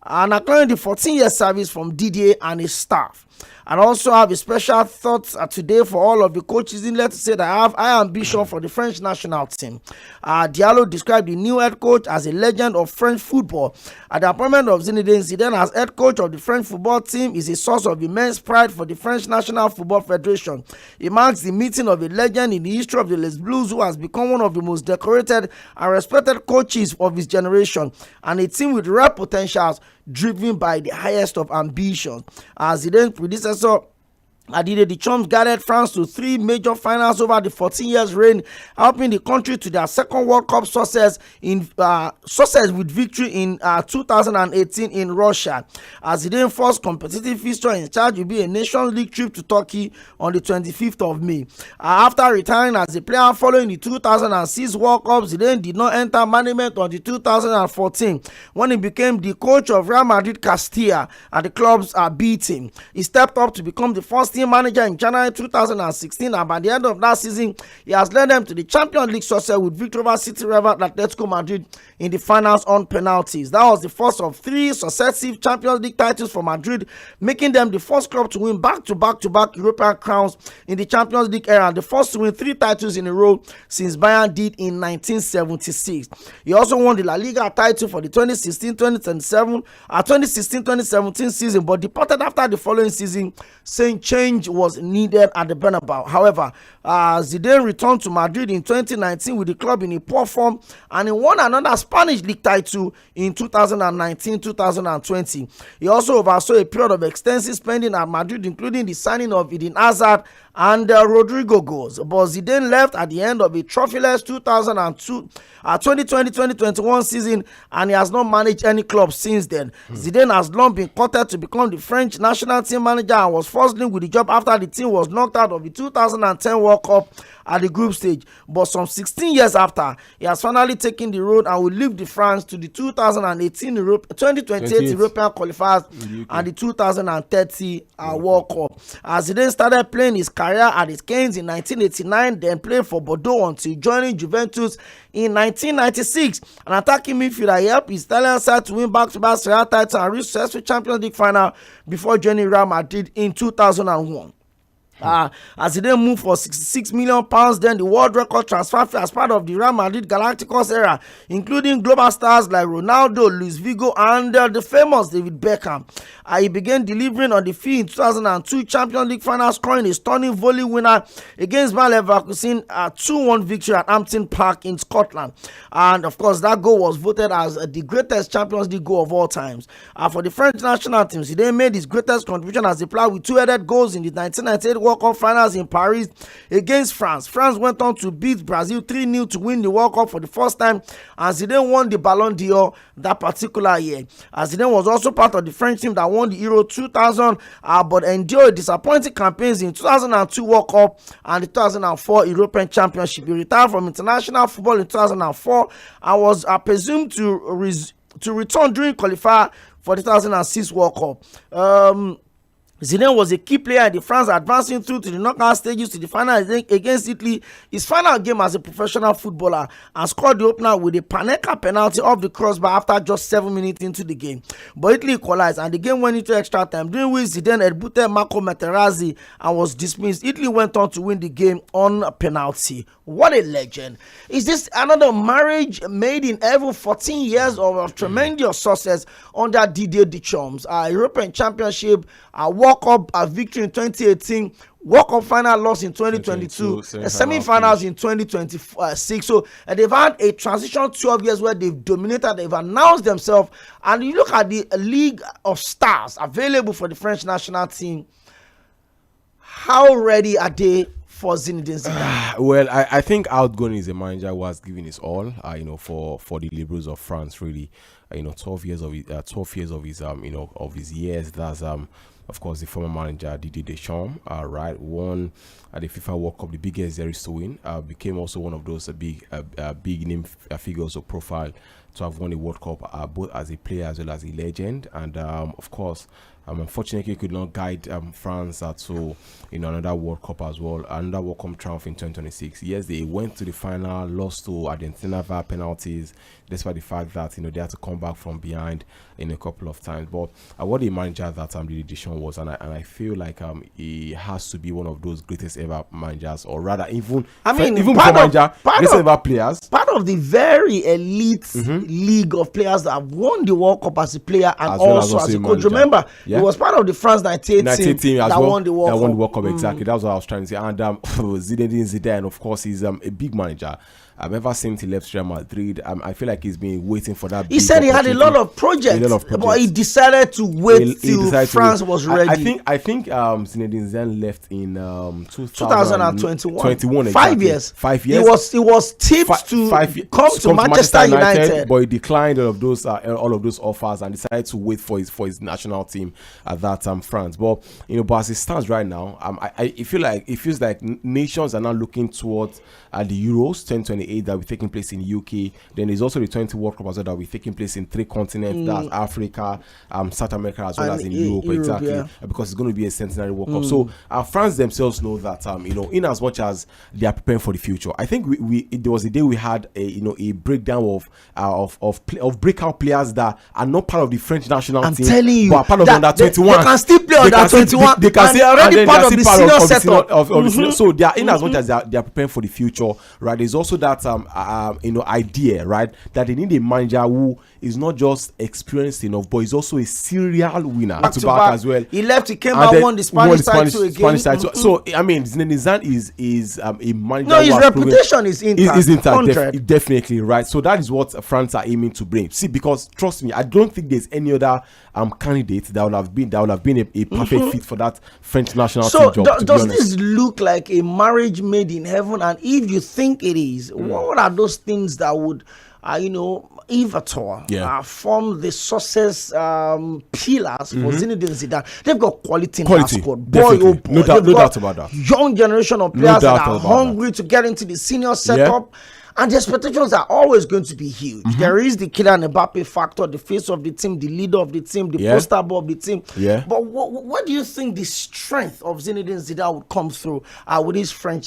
and acknowledging the 14-year service from Didier and his staff. And also have a special thought today for all of the coaches in there to say that I have high ambition for the French national team. Diallo described the new head coach as a legend of French football. The appointment of Zinedine Zidane as head coach of the French football team is a source of immense pride for the French National Football Federation. It marks the meeting of a legend in the history of the Les Blues, who has become one of the most decorated and respected coaches of his generation, and a team with rare potentials driven by the highest of ambitions. As Zidane's predecessor Didier Deschamps guided France to 3 major finals over the 14 years reign, helping the country to their second World Cup success with victory in 2018 in Russia. As Zidane's first competitive fixture in charge will be a Nations League trip to Turkey on the 25th of May. After retiring as a player following the 2006 World Cup, Zidane did not enter management until 2014 when he became the coach of Real Madrid Castilla at the club's B team. He stepped up to become the first team manager in January 2016, and by the end of that season, he has led them to the Champions League success with victory over City rival Atletico Madrid in the finals on penalties. That was the first of 3 successive Champions League titles for Madrid, making them the first club to win back-to-back European crowns in the Champions League era, and the first to win 3 titles in a row since Bayern did in 1976. He also won the La Liga title for the 2016-2017 season, but departed after the following season, saying change was needed at the Bernabeu. However, Zidane returned to Madrid in 2019 with the club in a poor form, and he won another Spanish league title in 2019-2020. He also oversaw a period of extensive spending at Madrid, including the signing of Eden Hazard and Rodrigo Goes. But Zidane left at the end of a trophyless 2020-2021 season, and he has not managed any club since then. Zidane has long been courted to become the French national team manager and was first linked with the job after the team was knocked out of the 2010 World Cup at the group stage. But some 16 years after, he has finally taken the road and will leave the France to the 2028 European qualifiers and the 2030 World Cup. As Zidane started playing his career at the Canes in 1989, then played for Bordeaux until joining Juventus in 1996. An attacking midfielder, he helped his Italian side to win back-to-back Serie A titles and reach successful Champions League final before joining Real Madrid in 2001. As he then moved for £66 million, then the world record transfer fee as part of the Real Madrid Galacticos era, including global stars like Ronaldo, Luis Figo, and the famous David Beckham. He began delivering on the fee in 2002 Champions League final, scoring a stunning volley winner against Bayer Leverkusen, a 2-1 victory at Hampton Park in Scotland. And of course, that goal was voted as the greatest Champions League goal of all times. For the French national teams, he then made his greatest contribution as a player with 2-headed goals in the 1998 World Cup finals in Paris against France. France went on to beat Brazil 3-0 to win the World Cup for the first time, and Zidane won the Ballon d'Or that particular year. Zidane was also part of the French team that won the Euro 2000, but endured disappointing campaigns in 2002 World Cup and the 2004 European Championship. He retired from international football in 2004 and was presumed to return during qualifier for the 2006 World Cup. Zidane was a key player in the France advancing through to the knockout stages to the final against Italy. His final game as a professional footballer, and scored the opener with a Panenka penalty off the crossbar after just 7 minutes into the game. But Italy equalized and the game went into extra time, during which Zidane headbutted Marco Materazzi and was dismissed. Italy went on to win the game on a penalty. What a legend. Is this another marriage made in heaven? 14 years of tremendous success under Didier Deschamps. European Championship, World Cup victory in 2018, World Cup final loss in 2022, semi-finals in 2026. So they've had a transition 12 years where they've dominated, they've announced themselves. And you look at the League of Stars available for the French national team. How ready are they for Zinedine Zidane? Well, I think outgoing is a manager who has given his all, for the Liberals of France, really. 12 years of his of his years. That's of course the former manager Didier Deschamps, right, won at the FIFA World Cup, the biggest there is to win. Became also one of those big name figures of profile to have won a World Cup, both as a player as well as a legend. And of course, unfortunately, could not guide France to another World Cup as well, another World Cup triumph in 2026. Yes, they went to the final, lost to Argentina via penalties, despite the fact that they had to come back from behind in a couple of times. But what a manager that Didier Deschamps was, and I feel like he has to be one of those greatest ever managers, or rather, even before manager, greatest ever players. Part of the very elite league of players that have won the World Cup as a player and as also as a coach. Remember, he was part of the France 98 team that won the World Cup. Exactly, that's what I was trying to say. And Zinedine Zidane, of course, he's a big manager. Ever since he left Real Madrid, I feel like he's been waiting for that. He said he had a lot of projects, but he decided to wait till France was ready. I think Zinedine Zidane left in 2021. 5 years. 5 years. He was tipped to come to Manchester United, but he declined all of those offers and decided to wait for his national team at that time, France. But but as it stands right now, it feels like nations are now looking towards the Euros 2028 that will be taking place in UK. Then there's also the 20 World Cup as well that will be taking place in 3 continents, that's Africa, South America, as well as in Europe, exactly, because it's going to be a centenary World Cup. So France themselves know that in as much as they are preparing for the future, I think there was a day we had a breakdown of breakout players that are not part of the French national team, telling you, but are part of under 21. They can still play under 21. They are already part of the senior setup. So they are in as much as they are preparing for the future, right? There's also that idea, right, that they need a manager who is not just experienced enough, but is also a serial winner back to back as well. He left, he came back, won the Spanish title again. So I mean, Zinedine Zidane is a manager. No, his reputation is intact. Definitely, right. So that is what France are aiming to bring. See, because trust me, I don't think there's any other candidate that would have been a perfect fit for that French national team job. So does this look like a marriage made in heaven? And if you think it is, what are those things that would if at all, form the success pillars for Zinedine Zidane? They've got quality in that squad. Boy, oh boy. No doubt about that. Young generation of players that are hungry to get into the senior setup. And the expectations are always going to be huge. There is the Kylian Mbappe factor, the face of the team, the leader of the team, the poster boy of the team. But what do you think the strength of Zinedine Zidane would come through with his French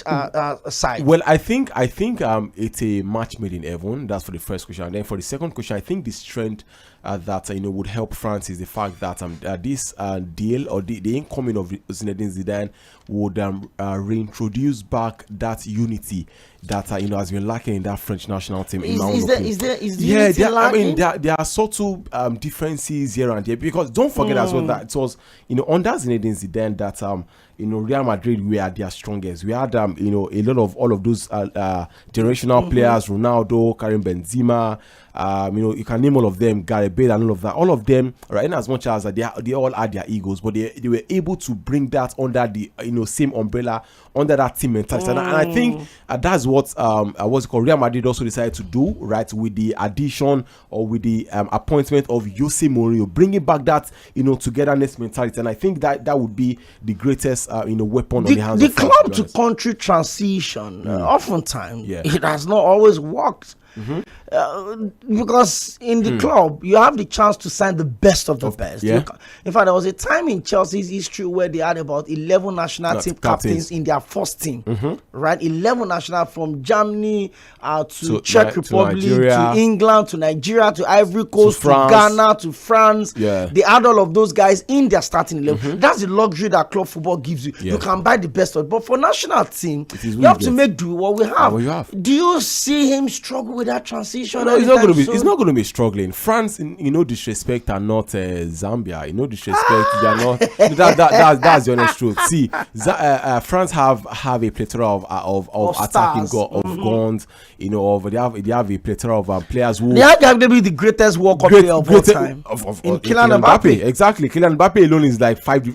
side? Well, I think it's a match made in heaven. That's for the first question. And then for the second question, I think the strength that would help France is the fact that this deal, or the incoming of Zinedine Zidane, would reintroduce back that unity that has been lacking in that French national team. There are subtle differences here and there, because don't forget as well that it was under Zinedine Zidane that Real Madrid were their strongest. We had a lot of all of those generational players, Ronaldo, Karim Benzema, you can name all of them, Gareth Bale and all of that. All of them, right, in as much as they all had their egos, but they were able to bring that under the same umbrella, under that team mentality. And I think that's what Real Madrid also decided to do, right, with the addition or with the appointment of Jose Mourinho, bringing back that togetherness mentality. And I think that would be the greatest weapon on the hands of the club to country transition. Oftentimes it has not always worked. Because in the club, you have the chance to sign the best of the best. Yeah. In fact, there was a time in Chelsea's history where they had about 11 national team captains in their first team, right? 11 national from Germany to Czech Republic, to England, to Nigeria, to Ivory Coast, to Ghana, to France. Yeah. They had all of those guys in their starting 11. That's the luxury that club football gives you. You can buy the best of it. But for national team, you have to make do what we have. Do you see him struggle with that transition? No, it's not going to be struggling. France, disrespect are not Zambia. Disrespect they are not. That's the honest truth. See, France have a plethora of attacking guns. They have a plethora of players who they have to be the greatest World Cup player of all time. In Kylian Mbappe. Exactly. Kylian Mbappe alone is like five.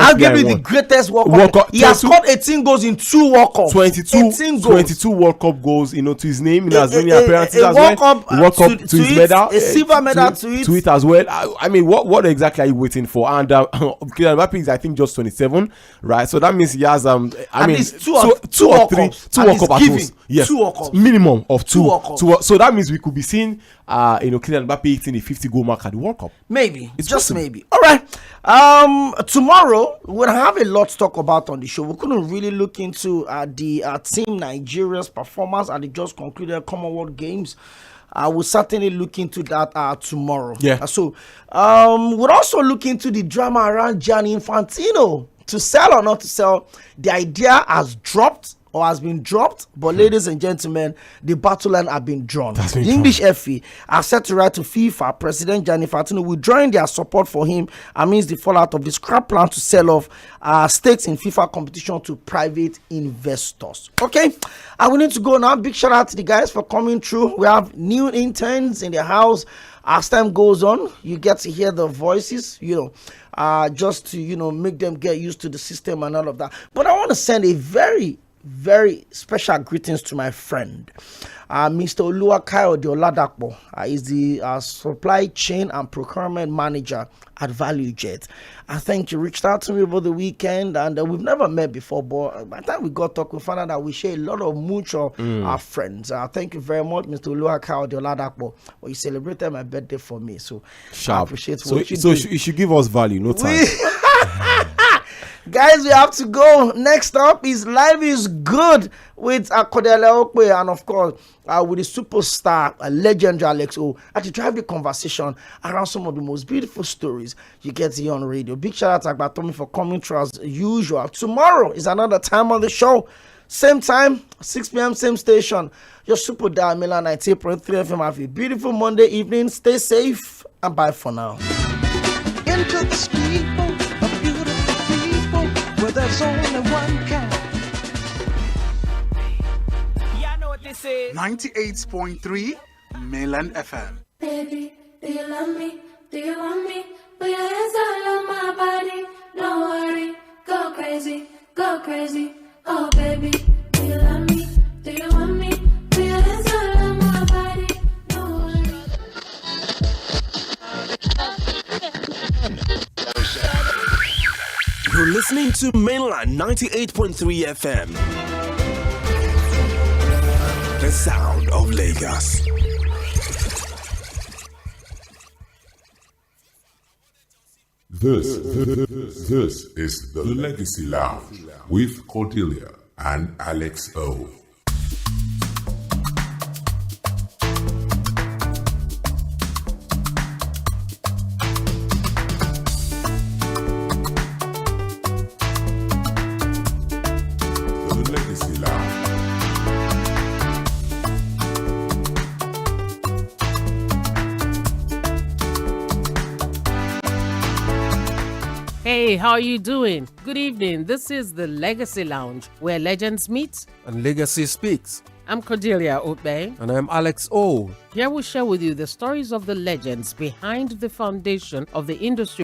I'll give you the greatest World Cup. He has scored 18 goals in 2 World Cups. 22 World Cup goals. To his name in as many appearances as well. World Cup to his medal, a silver medal to it as well. I mean, what exactly are you waiting for? And Kylian Mbappe is, I think, just 27, right? So that means he has two or three World Cup at most. Yes, 2 World Cups. Minimum of 2 World Cups. So that means we could be seeing Kylian Mbappe hitting the 50-goal mark at the World Cup. Maybe. It's just maybe. All right. Tomorrow we'll have a lot to talk about on the show. We couldn't really look into the Team Nigeria's performance at the just concluded Commonwealth Games. We'll certainly look into that tomorrow. Yeah. So we'll also look into the drama around Gianni Infantino. To sell or not to sell, the idea has dropped or has been dropped, but ladies and gentlemen, the battle line have been drawn. The English FA are set to write to FIFA. President Gianni Infantino withdrawing their support for him amidst the fallout of the scrap plan to sell off stakes in FIFA competition to private investors. Okay, I will need to go now. Big shout out to the guys for coming through. We have new interns in the house. As time goes on, you get to hear the voices, just to, make them get used to the system and all of that. But I want to send a very, very special greetings to my friend, Mr. Oluwakayode is the supply chain and procurement manager at ValueJet. I think you reached out to me over the weekend, and we've never met before, but by the time we got talk, we found out that we share a lot of mutual friends. Thank you very much, Mr. Oluwakayode. Well, you celebrated my birthday for me, so I appreciate what you do. You should give us value, no time. Guys, we have to go. Next up is Life is Good with Akodele, and of course with the superstar, legendary Alex O, to drive the conversation around some of the most beautiful stories you get here on radio. Big shout out to Agbatomi for coming through as usual. Tomorrow is another time on the show. Same time, 6 p.m., same station. Your super dial Milan 98.3 FM. Have a beautiful Monday evening. Stay safe and bye for now. Into the street, a beautiful people, where there's only one kind. Yeah, I know what this is. 98.3 Mainland FM. Baby, do you love me? Do you want me? Put your hands all on my body. Don't worry, go crazy, go crazy. Oh baby, do you love me? Do you want me? Put your hands all on my body. Don't worry. You're listening to Mainland 98.3 FM. The sound of Lagos. This is the Legacy Lounge with Cordelia and Alex O. The Legacy Lounge. Hey, how are you doing? Good evening. This is the Legacy Lounge, where legends meet and legacy speaks. I'm Cordelia Ope. And I'm Alex O. Here we share with you the stories of the legends behind the foundation of the industry